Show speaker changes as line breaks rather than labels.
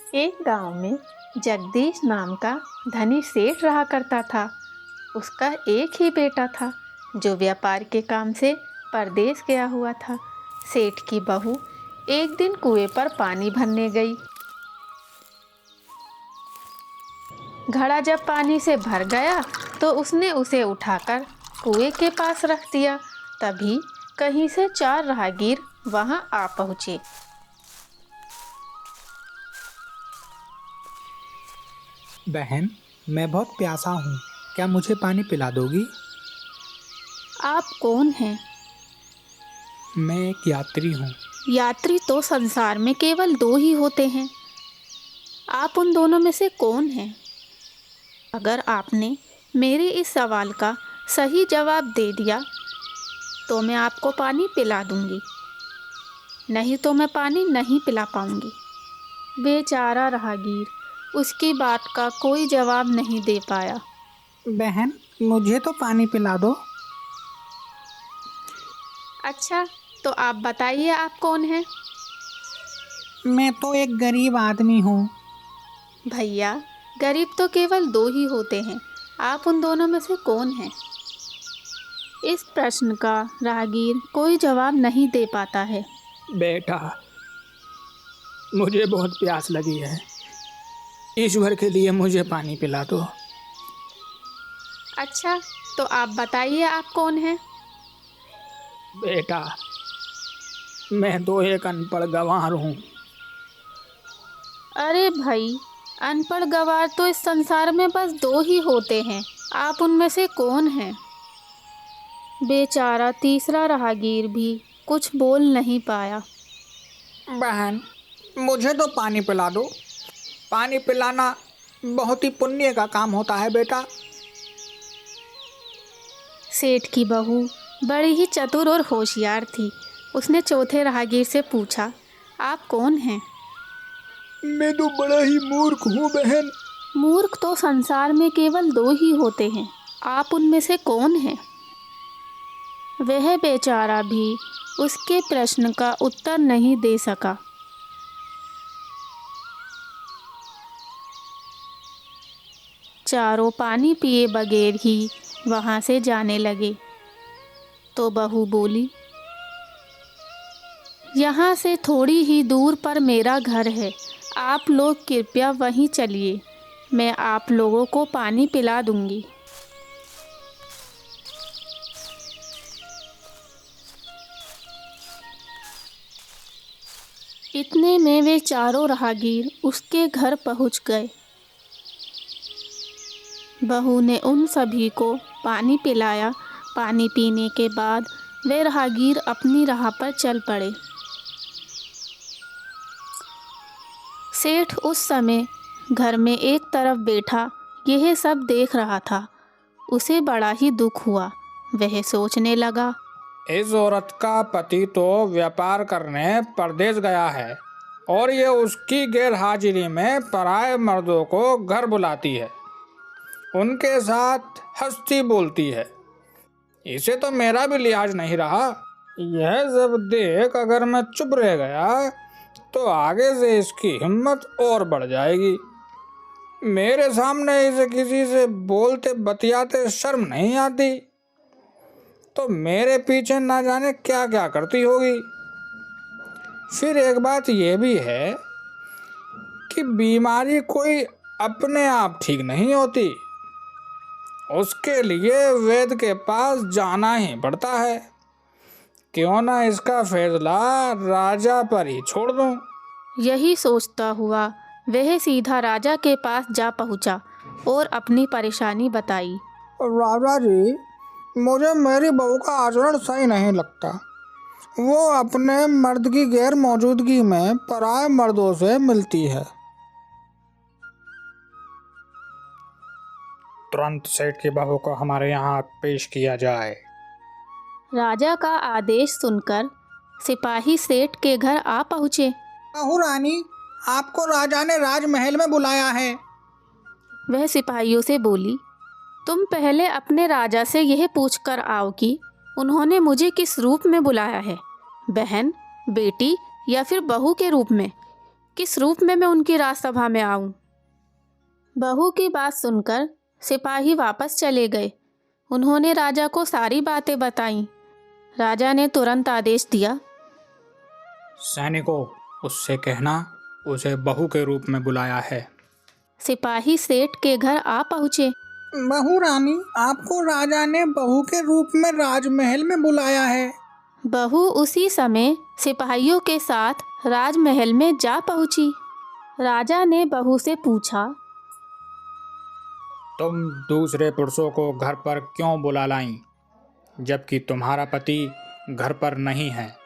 एक गांव में जगदीश नाम का धनी सेठ रहा करता था। उसका एक ही बेटा था जो व्यापार के काम से परदेश गया हुआ था। सेठ की बहू एक दिन कुएं पर पानी भरने गई। घड़ा जब पानी से भर गया तो उसने उसे उठाकर कुएं के पास रख दिया। तभी कहीं से 4 राहगीर वहां आ पहुंचे।
बहन, मैं बहुत प्यासा हूँ, क्या मुझे पानी पिला दोगी?
आप कौन हैं?
मैं एक यात्री हूँ।
यात्री तो संसार में केवल 2 ही होते हैं। आप उन दोनों में से कौन हैं? अगर आपने मेरे इस सवाल का सही जवाब दे दिया तो मैं आपको पानी पिला दूंगी, नहीं तो मैं पानी नहीं पिला पाऊंगी। बेचारा राहगीर उसकी बात का कोई जवाब नहीं दे पाया।
बहन, मुझे तो पानी पिला दो।
अच्छा, तो आप बताइए आप कौन हैं?
मैं तो एक गरीब आदमी हूँ।
भैया, गरीब तो केवल 2 ही होते हैं। आप उन दोनों में से कौन हैं? इस प्रश्न का राहगीर कोई जवाब नहीं दे पाता है।
बेटा, मुझे बहुत प्यास लगी है, ईश्वर के लिए मुझे पानी पिला दो।
अच्छा, तो आप बताइए आप कौन हैं?
बेटा, मैं तो एक अनपढ़ गंवार हूँ।
अरे भाई, अनपढ़ गंवार तो इस संसार में बस 2 ही होते हैं। आप उनमें से कौन हैं? बेचारा तीसरा राहगीर भी कुछ बोल नहीं पाया।
बहन, मुझे तो पानी पिला दो। पानी पिलाना बहुत ही पुण्य का काम होता है बेटा।
सेठ की बहू बड़ी ही चतुर और होशियार थी। उसने चौथे राहगीर से पूछा, आप कौन हैं?
मैं तो बड़ा ही मूर्ख हूँ बहन।
मूर्ख तो संसार में केवल 2 ही होते हैं। आप उनमें से कौन हैं? वह बेचारा भी उसके प्रश्न का उत्तर नहीं दे सका। चारों पानी पिए बगैर ही वहां से जाने लगे। तो बहू बोली, यहाँ से थोड़ी ही दूर पर मेरा घर है। आप लोग कृपया वहीं चलिए, मैं आप लोगों को पानी पिला दूंगी। इतने में वे चारों राहगीर उसके घर पहुंच गए। बहू ने उन सभी को पानी पिलाया। पानी पीने के बाद वे राहगीर अपनी राह पर चल पड़े। सेठ उस समय घर में एक तरफ बैठा यह सब देख रहा था। उसे बड़ा ही दुख हुआ। वह सोचने लगा,
इस औरत का पति तो व्यापार करने परदेश गया है और ये उसकी गैर हाजिरी में पराये मर्दों को घर बुलाती है, उनके साथ हंसती बोलती है। इसे तो मेरा भी लिहाज नहीं रहा। यह सब देख अगर मैं चुप रह गया तो आगे से इसकी हिम्मत और बढ़ जाएगी। मेरे सामने इसे किसी से बोलते बतियाते शर्म नहीं आती, तो मेरे पीछे ना जाने क्या क्या करती होगी। फिर एक बात यह भी है कि बीमारी कोई अपने आप ठीक नहीं होती, उसके लिए वैद्य के पास जाना ही पड़ता है। क्यों ना इसका फैसला राजा पर ही छोड़ दूं।
यही सोचता हुआ वह सीधा राजा के पास जा पहुंचा और अपनी परेशानी बताई।
राजा जी, मुझे मेरी बहू का आचरण सही नहीं लगता। वो अपने मर्द की गैर मौजूदगी में पराये मर्दों से मिलती है। तुरंत सेठ की बहू को हमारे यहाँ पेश किया जाए।
राजा का आदेश सुनकर सिपाही सेठ के घर आ पहुँचे।
बहू रानी, आपको राजा ने राजमहल में बुलाया है।
वह सिपाहियों से बोली, तुम पहले अपने राजा से यह पूछकर आओ कि उन्होंने मुझे किस रूप में बुलाया है, बहन, बेटी या फिर बहू के रूप में। किस रूप में मैं उनकी राजसभा में आऊं? बहू की बात सुनकर सिपाही वापस चले गए। उन्होंने राजा को सारी बातें बताईं। राजा ने तुरंत आदेश दिया,
सैनिकों, उससे कहना उसे बहू के रूप में बुलाया है।
सिपाही सेठ के घर आ पहुँचे।
बहू रानी, आपको राजा ने बहू के रूप में राजमहल में बुलाया है।
बहू उसी समय सिपाहियों के साथ राजमहल में जा पहुंची। राजा ने बहू से पूछा,
तुम दूसरे पुरुषों को घर पर क्यों बुला लाई, जबकि तुम्हारा पति घर पर नहीं है?